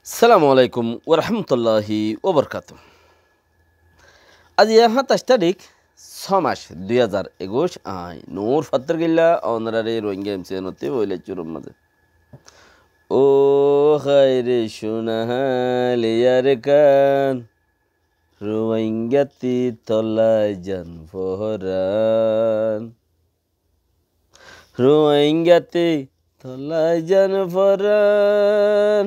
আসসালামু আলাইকুম ওরহমতুল্লাহি ওবরকাত। আজ ২৭ তারিখ ৬ মাস ২০২১ নূর ফত্তর গিল্লা অনারারে রোহিঙ্গা এমসিএনতে বইলে চুরুম মাঝে ও খায়রে সোনালিয়ার কান রোহিঙ্গাতি তলায় জান ফহরান রোহিঙ্গাতি তলায় জান ফহরান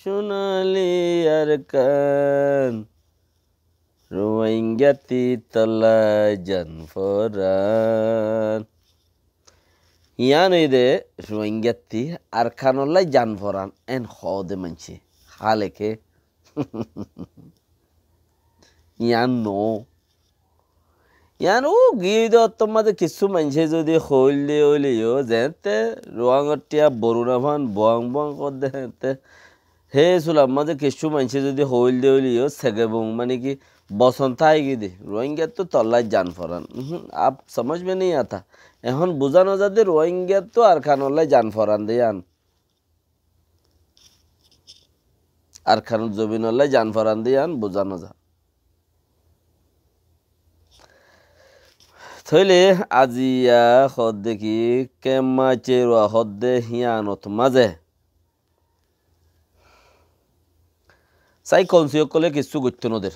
সোনালি আর কান রোহিঙ্গাতি তলায় জান ফরান ইয়ান দে রোহিঙ্গাতি আর খানল্লাই জান ফরান এন হদে মানছে হালেকে ইয়ান নো ইয়ান ও গিয়ে তোমাদের কিছু মানছে যদি হইলে হইলেও যেতে রোয়াঙ্গটিয়া বরুণাভান বং বং করতে হেতে হে সুলাম মাঝে কিছু মানছে যদি হইল হইলিও সেগে বং মানে কি বসন্ত আইগি দে রোহিঙ্গা তো তল্লাই জান ফরান আপ समझ में नहीं आता এখন বুঝানো যাতে রোহিঙ্গা তো আর খানল্লাই জান ফরান দেয়ান আর খান জমিনল্লাই জান ফরান দেয়ান বুঝানো যা থইলে আজিয়া হদ দেখি কেমাচে রোয়া হদ্দে হিয়ানত মাঝে সাই কনসিও কলে কিছু গত্য নদের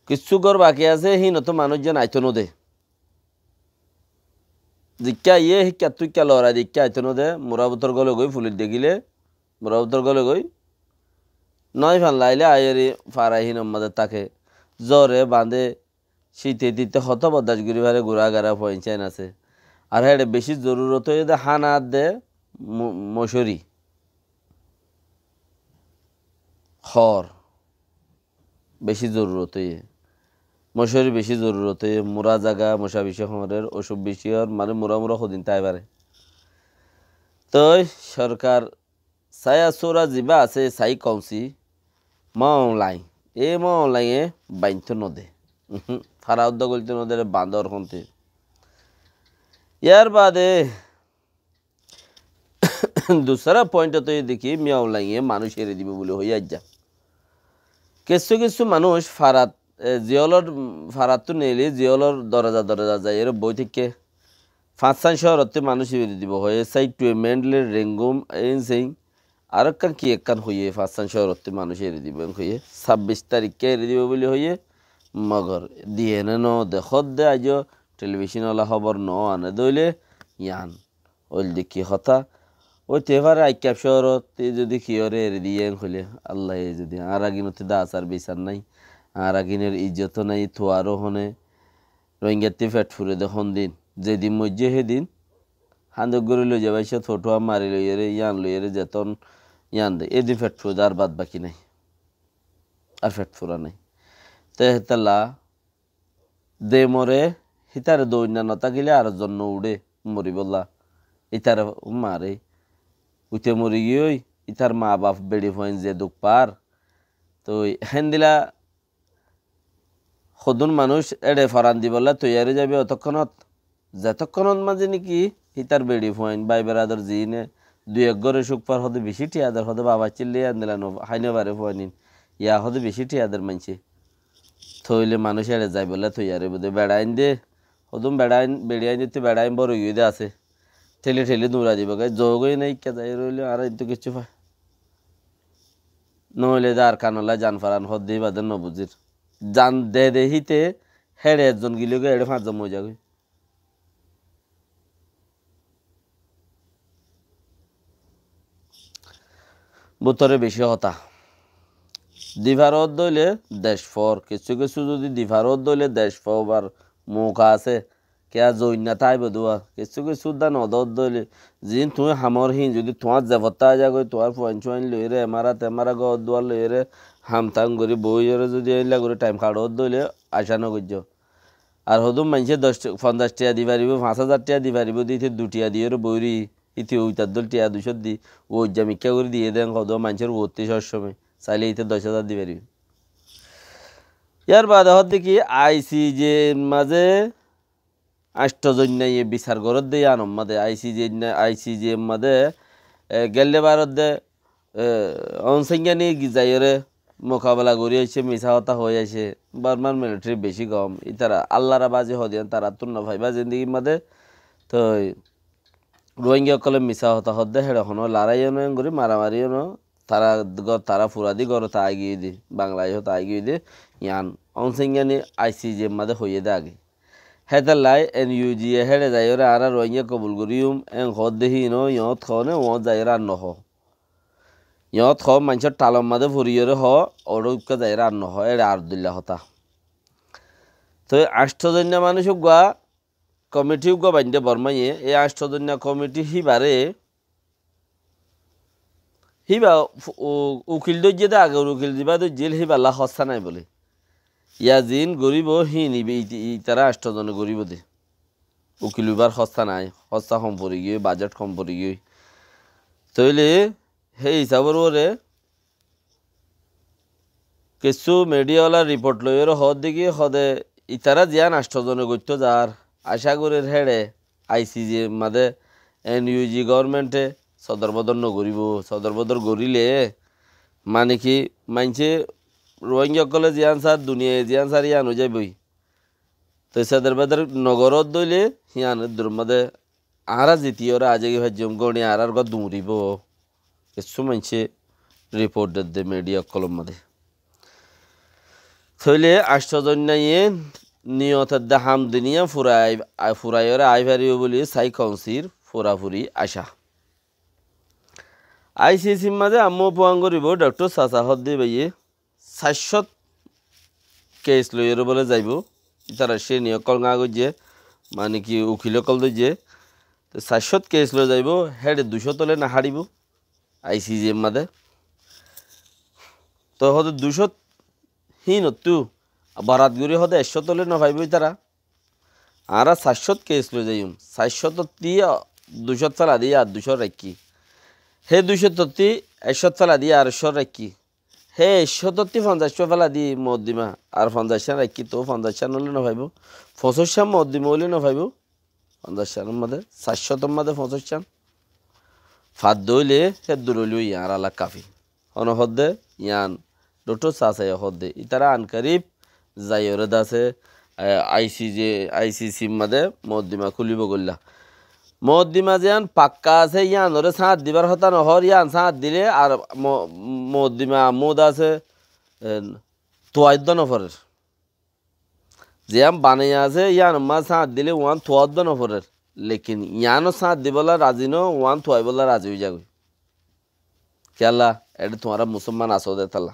কিছু গর বাকি আছে হি নত মানুষজন আইতো নদে জিক্কা ইয়ে শিক্ষা তুই কে লড়াই দীক্ষা আইতো নদে মুরাবতর গলে গই ফুলির দেখিলে মুরাবতর গলে গই নয় ফান লাইলে আয়েরি ফারাহি নম্মাদের তাকে জ্বরে বাঁধে শীতে দিতে হত বদাসগুড়ি ভারে ঘোরা গাড়া পয়েন্টাইন আছে আর হ্যাঁ বেশি জরুরত হয়ে হানাত দে মশুরি খর বেশি জরুরত হয়ে মশুরি বেশি জরুরত হয়ে মুরা জাগা মশা বিষয় খবরের অসুখ বেশি আর মানে মুরা মুরা সদিন তাই পারে তো সরকার সায়া সোরা যিবা আছে সাই কৌশি মলাই এ মলাইয়ে বাইন্ত নদে ফারা উদ্যোগ গলতে নদের বান্দর হতে ইয়ার বাদে दूसरा पॉइंट तो ये देखिए मियाँ लाइए मानुष एरे दिबे बोले হইয়া যা কিছু কিছু মানুষ ফারাত জিওলর ফারাত তো নেলে জিওলর দরজা যায় এর বই থেকে ৫-৬ শহরতে মানুষ এরে দিব হয়ে সাই টুমেন্ডলে রেঙ্গুম এন সেই আর কান কি একখান হইয়ে ৫-৬ শহরতে মানুষ এরে দিবেন হইয়ে ২৬ তারিখে এরে দিবে বলে হইয়ে মগর দিয়ে ন দেখত দে আজ টেলিভিশন ওলা খবর ন আনে দইলে ইয়ান ওল দেখি হতা ওই তেভারে আইক্যাপ শহরতে যদি কিয়রে এরে দিয়ে হইলে আল্লাহ যদি আর আগিনতে দাস আর বিচার নাই আর আগিনের ইজ্জত নাই থোয়ারও হনে রোহিঙ্গাতে ফেট ফুরে দেখুন দিন যেদিন মজ্জে সেদিন হান্দক গড়ে লই যাবাই সে থোটোয়া মারি লইয়েরে ইয়ান লইয়েরে যেতন ইয়ান দে এদিন ফেট ফুরে আর বাদ বাকি নাই আর ফেট ফুরা নাই তে হেতালা দে মরে হিতারে দৈন্যা নতা গেলে আর জন্য উড়ে মরি বললা ইতারে মারে উঠে মরি গিয়ে ইতার মা বাপ বেড়ি হইন যে দুঃখ পার তো হেন্দিলা সদুন মানুষ এড়ে ফরান দি বললা তৈয়ারে যাবে অতক্ষণত যতক্ষণত মাঝে নাকি ইতার বেড়ি হইন বাই বেড়াদার জিনে দুই এক ঘরে সুখ পার হতে বেশি টিয়াদের হতে বাবা চিল্লে আনদিলা হাইনে বারে হইনিন ইয়া হতে বেশি টিয়াদের মানছে থইলে মানুষ এড়ে যাই বললা তৈয়ারে বোধে বেড়াইন দে সদুম বেড়াইন দিতে বেড়াইন বড় ইয়ে দে আছে ঠেলে ঠেলে দৌড়া দিব গাই যোগই নাই কে যাই রইলে আর তো কিছু পায় নহলে আর কানলা জান ফারান হদ দিয়ে বাদে নবুজির জান দে দেহিতে হেড়ে একজন গিলে গে এড়ে ৫ জন মজা গই বুতরে বেশি হতা দিভারত দইলে দেশ ফর কিছু কিছু যদি দিভারত দইলে দেশ ফর মুখ আছে কে জৈন্যা তাই বদুয়া কিছু কিছু দা নদত দইলে জিন তুই হামর হিন যদি তোমার জেভতা যা গই তোমার পয়েন্ট চয়েন লইরে এমারা গ দুয়ার লইরে হামতাং গরি বইরে যদি এলা করে টাইম কাড়ত দইলে আশা নগজ্য আর হদুম মানছে ৫০ টাকা দি পারিব ৫০০০ টাকা দি পারিব দিতে ২ টাকা দিয়ে বইরি ইতি ওইটার দল টাকা ২০০ দি ওই জামিকা করে দিয়ে দেন কত মানুষের ৩২ সময় চাইলে ইতে ১০,০০০ দি পারিব ইয়ার বাদে হদ দেখি আইসিজে মাঝে ৮ জন নাই বিচার ঘরত দিয়ে আনম মাদে আইসিজে মাদে গেলে ভারতে অনসংজ্ঞানী যাইরে মোকাবেলা করি হয়েছে মিশা হতা হয়ে আছে বার্মার মিলিটারি বেশি কম ইতারা আল্লাহরা বাজে হদিয়ান তারা তুন্ন ভাইবা জিন্দিগির মধ্যে তো রোহিঙ্গা কলে মিশা হতা হদ্দে হেড়ে হনো লড়াইও নয় করি মারামারিও ন তারা তারা ফুরাদি গর তা আগিয়ে দি বাংলায় হতা আগিয়ে দি ইয়ান অনসংজ্ঞানী ICJ মধ্যে হইয়ে দে আগে হেতার লাই NUG হেড়ে যাইরে আর রোহিঙ্গা কবুল করিম এং হদ দেহি ন ইয়ত খনে ও যাইরে আর নহ ইয়ত খ মানুষের টালম মাদে ভরিয়রে হ ওরকা যাইরে আর নহ এড়ে আর দিল্লা হতা তো আষ্টজন্য মানুষ গা কমিটি গা বান্ধে বর্মাইয়ে এই আষ্টজন্য কমিটি হিবা উকিল দে আগে উকিল দিবা তো জেল হিবাল্লা হস্তা নাই বলে ইয়া জিন গরিব হি নিবে তারা আষ্টজনে গরিব দে উকিল উবার হস্তা নাই হস্তা কম পড়ে গিয়ে বাজেট কম পড়ে গিয়ে তইলে সেই হিসাবের ওরে কিছু মিডিয়াওয়ালার রিপোর্ট লইয়ের হদ দেখি হদে ইতারা জিয়ান আষ্টজনে গত্য যার আশা করি হেড়ে ICJ মাদে NUG গভর্নমেন্টে সদরবদর নগরিব সদরবদর গরিলে মানে কি মানছে রোহিঙ্গা কলে জিয়ান সার দুনিয়ায় জিয়ান সার ইয়ান হয়ে যাবই তো সদরবদর নগরত দইলে হিয়ান দুর্মদে আরা জিতিওরা আজে ভাজ্যম গণি আর দুমরিব কিছু মানছে রিপোর্ট দে মিডিয়া কলম মধ্যে থইলে আষ্টজন্যায়ে নিয়তের দা হামদিনিয়া ফুরাইরে আইভারিও বলি সাই কাউন্সির ফুরাফুরি আশা ICC মাঝে আম্মু পোয়াং করিব ডক্টর চাচা হদ্দি বাইয়ে 400 কেস লইয়ের বলে যাইব তারা সে নিয়োগ কল গা গিয়ে মানে কি উকিল কল দিয়ে 400 কেস লই যাইব হেড 200 তলে না হারিব ICJ মাঝে তো হতে 200 হিনতু বারাত গুড়ি হতে 100 তলে না ভাইব তারা আর 400 কেস লই যাইম 400 তো 200 ফেলা দিয়ে আর 200 রাখি হে 200 তত্তি 100 ফেলা দিয়ে আর 100 রাখি হে 100 তত্তি 50 ফেলা দি মদ্দিমা আর 50 রাখি তো 50 নলে না ভাইব 55 মদ্দিমা হইলে না ভাইব 50 মধ্যে 400 মধ্যে 55 ফাদ দইলে হে দুরলিও ইয়ার আলা কাফি হন হদ্দে ইয়ান ডক্টর সাসায় হদ্দে ইতারা আনকারিব যাইরে দাসে ICC মধ্যে মদ্দিমা খুলিব গল্লা মদ্দিমা যেন পাক্কা আছে ইয়ান ওরে সাঁত দিবার হতা নহর ইয়ান সাঁত দিলে আর মদ্দিমা আমোদ আছে তোয়াদ্দ নফরের যেম বানাইয়া আছে ইয়ান মা সাঁত দিলে ওয়ান তোয়াদ্দ নফরের লেকিন ইয়ানো সাঁত দিবলা রাজি ন ওয়ান তোয়াইবলা রাজি হয়ে যাবে কেলা এটা তোমারা মুসলমান আসো দে তালা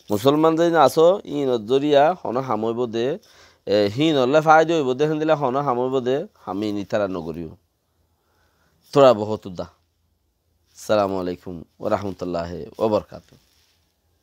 মুসলমান যদি আসো ইন জরিয়া হন হামইব দে হিন হলে ফায়দা হইব দে দিলে হন হামইব দে আমি নিতারা নগরিও তোরা বহুত দা আসসালামু আলাইকুম ওয়া রাহমাতুল্লাহি ওয়া বারাকাতুহু